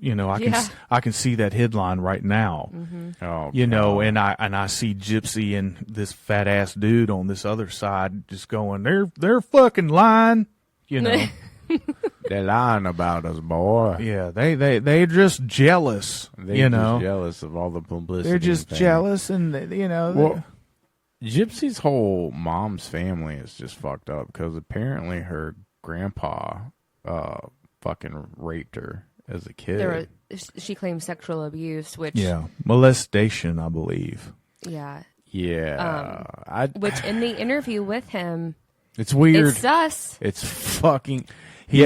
I can see that headline right now. Oh, And I see Gypsy and this fat ass dude on this other side just going, they're fucking lying. They're lying about us, boy. Yeah, they're just jealous. They're just jealous of all the publicity. They're just jealous, and Well, Gypsy's whole mom's family is just fucked up because apparently her grandpa fucking raped her as a kid. She claims sexual abuse, which molestation, I believe. Yeah. Which in the interview with him, it's weird. It's sus. It's fucking. He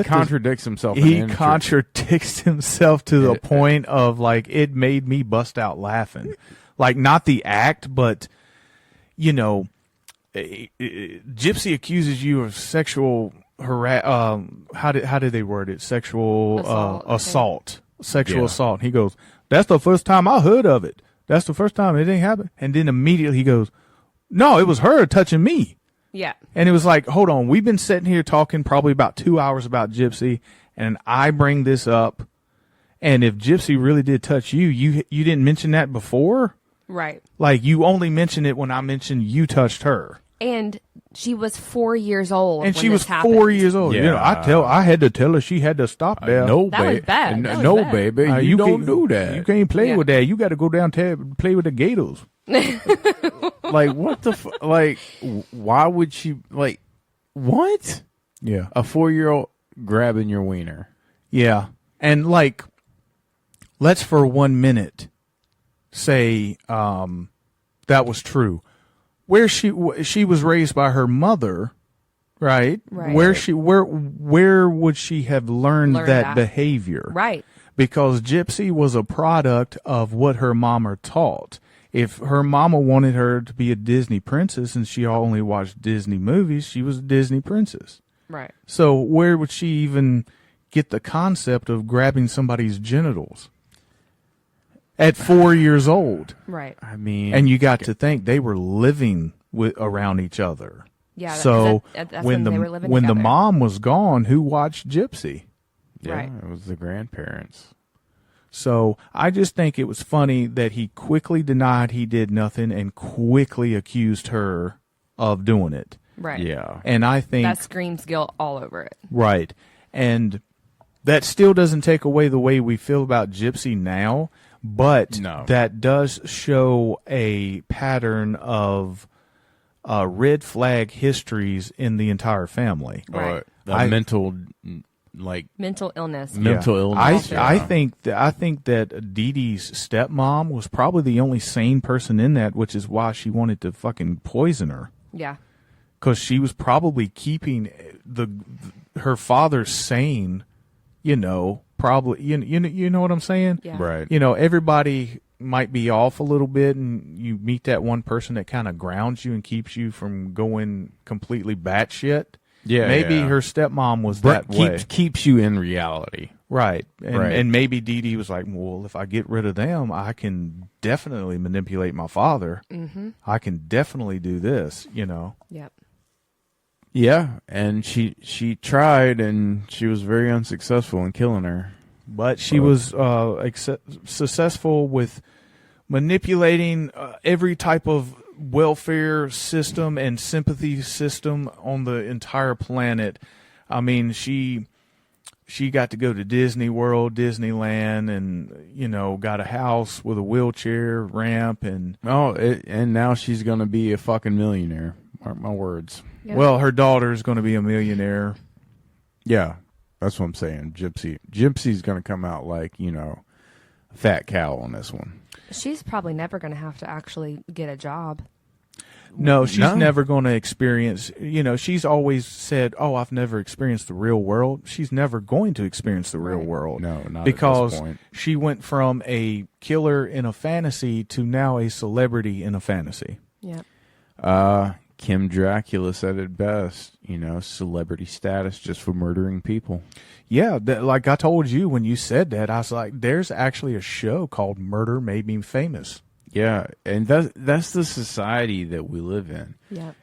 contradicts himself. He contradicts himself to the point of it made me bust out laughing. Not the act, but Gypsy accuses you of sexual how did they word it? Sexual assault. Sexual assault. He goes, "That's the first time I heard of it. That's the first time it didn't happen." And then immediately he goes, "No, it was her touching me." Yeah. And it was like, hold on, we've been sitting here talking probably about 2 hours about Gypsy, and I bring this up, and if Gypsy really did touch you, you didn't mention that before? Right. You only mentioned it when I mentioned you touched her. And she was 4 years old. And when she was happened. 4 years old. Yeah. I had to tell her she had to stop there. No, that was bad. That was was bad. baby, you don't do that. You can't play with that. You got to go down to play with the Gators. What the why would she what? Yeah. A 4-year-old grabbing your wiener. Yeah. And let's for 1 minute say that was true. Where she was raised by her mother, right? Right. Where would she have learned that behavior? Right. Because Gypsy was a product of what her mama taught. If her mama wanted her to be a Disney princess and she only watched Disney movies, she was a Disney princess. Right. So where would she even get the concept of grabbing somebody's genitals at 4 years old? Right. I mean, and you got to think they were living around each other. Yeah. So that's when they were living the together. mom was gone, who watched Gypsy? yeah, Right. it was the grandparents. So I just think it was funny that he quickly denied he did nothing and quickly accused her of doing it. Right. Yeah. And I think that screams guilt all over it. right. And that still doesn't take away the way we feel about Gypsy now, but that does show a pattern of red flag histories in the entire family. Right. Mental illness. I think that Dee Dee's stepmom was probably the only sane person in that, which is why she wanted to fucking poison her. Yeah. Because she was probably keeping her father sane. Probably you know what I'm saying? Yeah. Right. Everybody might be off a little bit, and you meet that one person that kind of grounds you and keeps you from going completely batshit. Yeah, maybe her stepmom was that way. Keeps you in reality. Right. And maybe Dee Dee was like, well, if I get rid of them, I can definitely manipulate my father. Mm-hmm. I can definitely do this, Yep. Yeah, and she tried, and she was very unsuccessful in killing her. But she was successful with manipulating every type of welfare system and sympathy system on the entire planet. I mean, she got to go to Disney World, Disneyland, and got a house with a wheelchair ramp, and and now she's gonna be a fucking millionaire. Mark my words. Yeah. Well, her daughter's going to be a millionaire. Yeah, that's what I'm saying. Gypsy's gonna come out like fat cow on this one. She's probably never going to have to actually get a job. No, she's never going to experience, she's always said, oh, I've never experienced the real world. She's never going to experience the real world. No, not because at this point. She went from a killer in a fantasy to now a celebrity in a fantasy. Yeah. Kim Dracula said it best, celebrity status just for murdering people. Yeah, like I told you when you said that, I was like, there's actually a show called Murder Made Me Famous. Yeah, and that's the society that we live in. Yeah.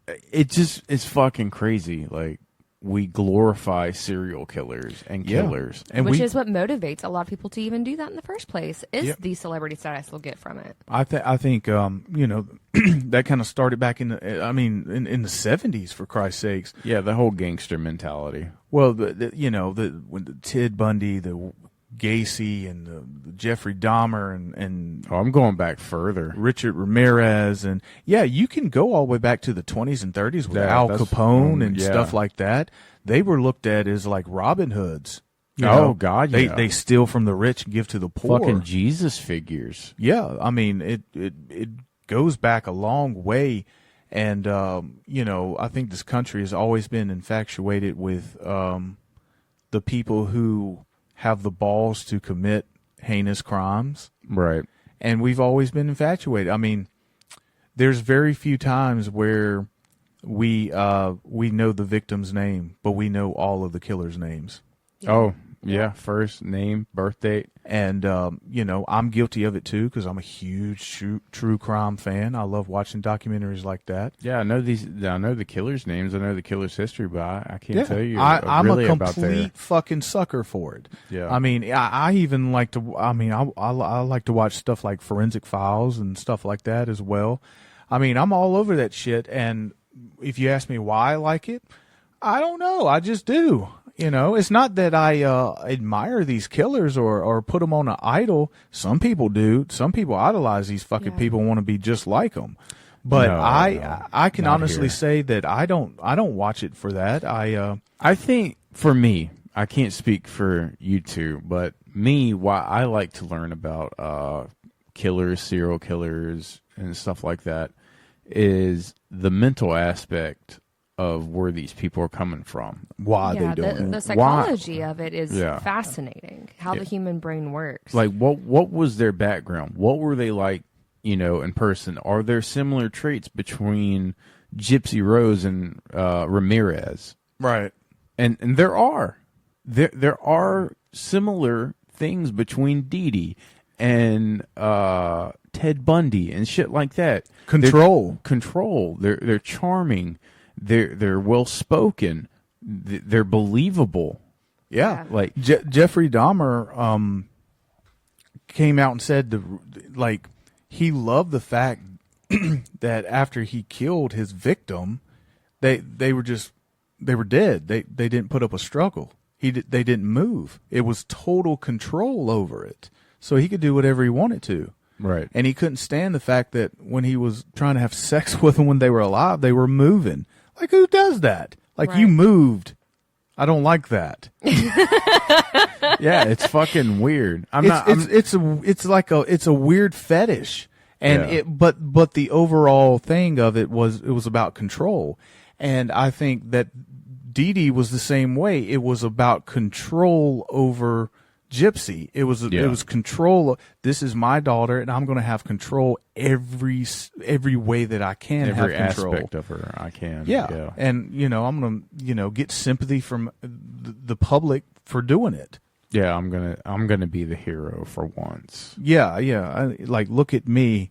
It's fucking crazy. Like, we glorify serial killers and Yeah. killers. And Which is what motivates a lot of people to even do that in the first place, is Yep. the celebrity status they'll get from it. I think that kind of started back in the in the 70s, for Christ's sakes. Yeah, the whole gangster mentality. Well, when the Ted Bundy, the Gacy, and the Jeffrey Dahmer, and Oh, I'm going back further. Richard Ramirez, and you can go all the way back to the 20s and 30s with Yeah, Al that's- Capone and yeah. stuff like that. They were looked at as like Robin Hoods. You Oh, know? God, they yeah. they steal from the rich and give to the poor. Fucking Jesus figures. Yeah, I mean it goes back a long way, and I think this country has always been infatuated with the people who have the balls to commit heinous crimes, Right. and we've always been infatuated. I mean, there's very few times where we know the victim's name, but we know all of the killer's names. Oh, yeah. First name, birth date. And, I'm guilty of it too, because I'm a huge true crime fan. I love watching documentaries like that. Yeah, I know the killer's names. I know the killer's history, but I can't tell you I'm really a about their... complete fucking sucker for it. Yeah. I mean, I even like to, I like to watch stuff like Forensic Files and stuff like that as well. I mean, I'm all over that shit. And if you ask me why I like it, I don't know. I just do. It's not that I admire these killers or put them on an idol. Some people do. Some people idolize these fucking people and want to be just like them. But No, I can not honestly here. say that I don't watch it for that. I think for me, I can't speak for you two, but me, why I like to learn about killers, serial killers, and stuff like that is the mental aspect of where these people are coming from. Why Yeah, they don't. the psychology of it is Yeah. fascinating. How the human brain works. Like, what was their background? What were they like, in person? Are there similar traits between Gypsy Rose and Ramirez? Right. And there are. There are similar things between Dee Dee and Ted Bundy and shit like that. Control. They're charming. They're well spoken. They're believable. Yeah. Like Jeffrey Dahmer came out and said he loved the fact that after he killed his victim, they were dead. They didn't put up a struggle. They didn't move. It was total control over it. So he could do whatever he wanted to. right. And he couldn't stand the fact that when he was trying to have sex with them when they were alive, they were moving. Like, who does that? Like, you Right. moved. I don't like that. Yeah, it's fucking weird. It's a weird fetish, and Yeah. but the overall thing of it was about control, and I think that Dee Dee was the same way. It was about control over Gypsy. It was control. This is my daughter, and I'm going to have control every way that I can. every have control. aspect of her. I can. Yeah. And I'm going to get sympathy from the public for doing it. Yeah, I'm gonna be the hero for once. Yeah. Look at me.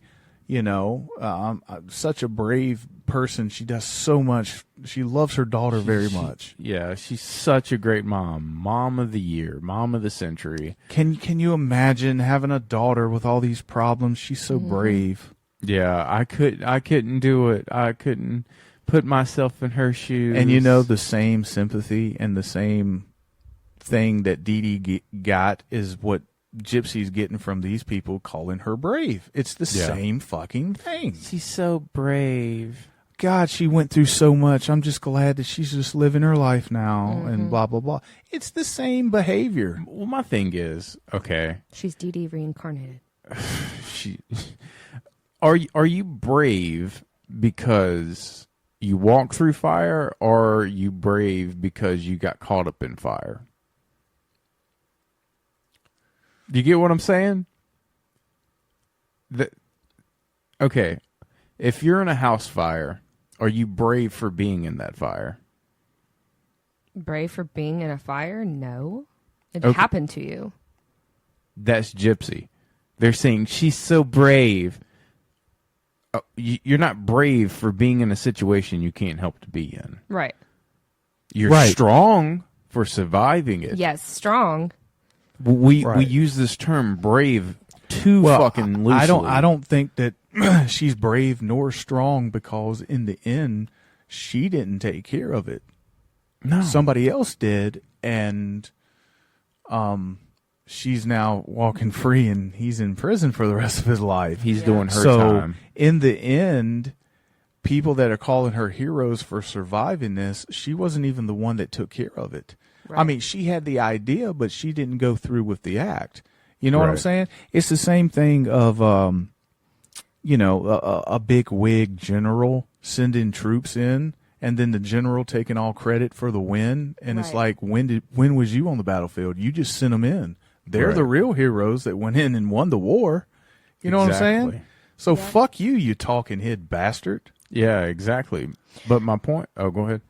I'm such a brave person. She does so much. She loves her daughter very much. Yeah, she's such a great mom of the year, mom of the century. Can you imagine having a daughter with all these problems? She's so brave. Yeah, I couldn't do it. I couldn't put myself in her shoes. And the same sympathy and the same thing that Dee Dee got is what Gypsy's getting from these people calling her brave. It's the same fucking thing. she's so brave. God, she went through so much. I'm just glad that she's just living her life now and blah, blah, blah. It's the same behavior. Well, my thing is, okay, She's Dee Dee reincarnated. are you brave because you walk through fire, or are you brave because you got caught up in fire? Do you get what I'm saying? Okay, if you're in a house fire, are you brave for being in that fire? Brave for being in a fire? No. It Okay. happened to you. That's Gypsy. They're saying she's so brave. You're not brave for being in a situation you can't help to be in. Right. You're Right. strong for surviving it. Yes, strong. We Right. use this term brave too fucking loosely. I don't think that she's brave nor strong, because in the end she didn't take care of it. No. Somebody else did, and she's now walking free, and he's in prison for the rest of his life. He's doing her so time. in the end, people that are calling her heroes for surviving this, she wasn't even the one that took care of it. Right. I mean, she had the idea, but she didn't go through with the act. You know what I'm Right. saying? It's the same thing of, a big wig general sending troops in, and then the general taking all credit for the win. And it's Right. like, when was you on the battlefield? You just sent them in. They're Right. the real heroes that went in and won the war. You know what I'm Exactly. saying? So fuck you, you talking head bastard. Yeah, exactly. But my point. Oh, go ahead.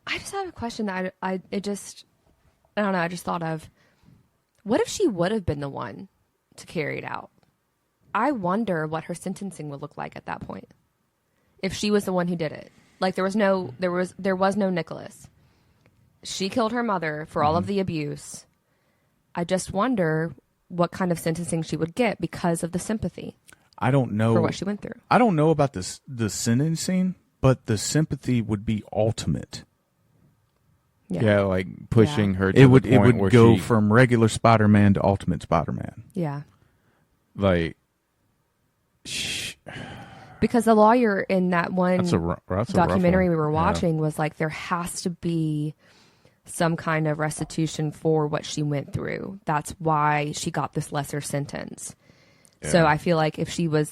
I just have a question that I don't know. I just thought of, what if she would have been the one to carry it out? I wonder what her sentencing would look like at that point. If she was the one who did it, like there was no Nicholas. She killed her mother for all of the abuse. I just wonder what kind of sentencing she would get because of the sympathy I don't know for what she went through. I don't know about the sentencing, but the sympathy would be ultimate. Yeah, like pushing Yeah. her to It would the point where go she, from regular Spider-Man to Ultimate Spider-Man. Yeah. like Because the lawyer in that one that's a rough documentary one. we were Yeah. watching was like, there has to be some kind of restitution for what she went through. That's why she got this lesser sentence. So Yeah. I feel like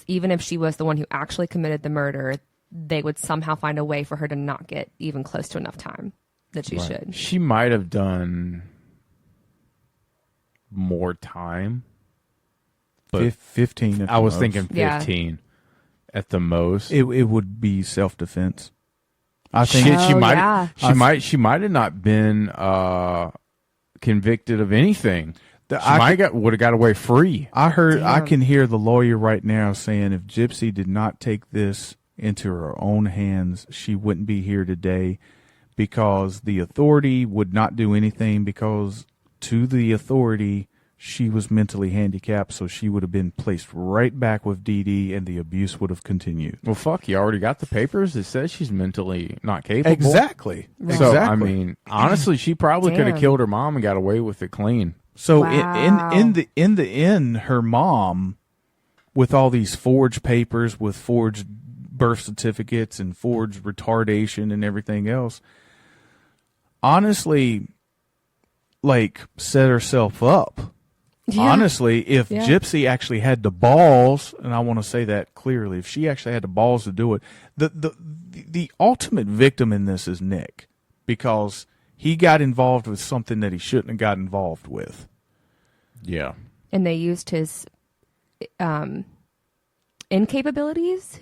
even if she was the one who actually committed the murder, they would somehow find a way for her to not get even close to enough time that she should. She might have done more time. But 15. at I the was most. thinking Yeah. 15 at the most. it would be self-defense. I think She Oh, might yeah. she might have not been convicted of anything. Would have got away free. I Damn. can hear the lawyer right now saying if Gypsy did not take this into her own hands, she wouldn't be here today, because the authority would not do anything, because to the authority she was mentally handicapped, so she would have been placed right back with Dee Dee, and the abuse would have continued. Well, fuck, you already got the papers that says she's mentally not capable. Exactly. Right. So, Exactly. I mean, honestly, she probably could have Damn. killed her mom and got away with it clean. So Wow. in the end, her mom, with all these forged papers, with forged birth certificates and forged retardation and everything else, honestly, like, set herself up. Yeah. Honestly, if Yeah. Gypsy actually had the balls, and I want to say that clearly, if she actually had the balls to do it, the ultimate victim in this is Nick, because he got involved with something that he shouldn't have got involved with. Yeah. And they used his incapabilities,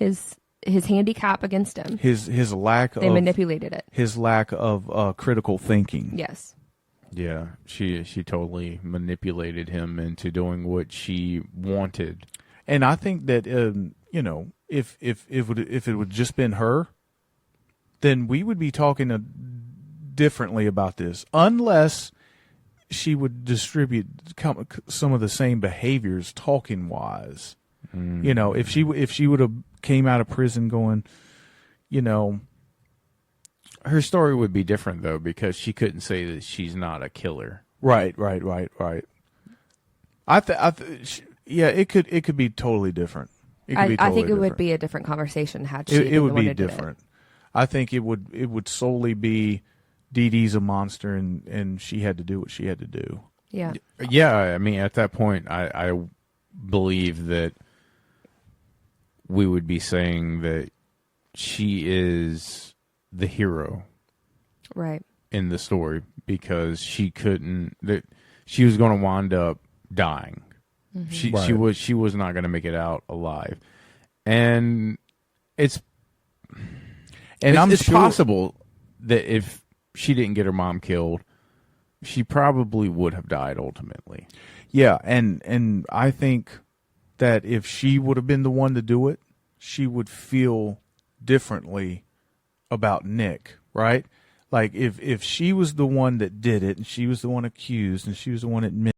his handicap against him. His lack They of manipulated it. his lack of critical thinking. Yes. Yeah. She totally manipulated him into doing what she wanted. And I think that if it would just been her, then we would be talking differently about this, unless she would distribute some of the same behaviors talking wise. You know, if she would have came out of prison going, Her story would be different, though, because she couldn't say that she's not a killer. right. Yeah, it could be totally different. It could be I totally think it would different. be a different conversation had she It been the would one be who did it. different. I think it would solely be Dee Dee's a monster, and she had to do what she had to do. Yeah. Yeah, I mean, at that point, I believe that we would be saying that she is the hero Right. in the story, because she was going to wind up dying. She was not going to make it out alive, and it's I'm it's sure- possible that if she didn't get her mom killed, she probably would have died ultimately. Yeah, and I think that if she would have been the one to do it, she would feel differently about Nick, right? Like if she was the one that did it and she was the one accused and she was the one admitted,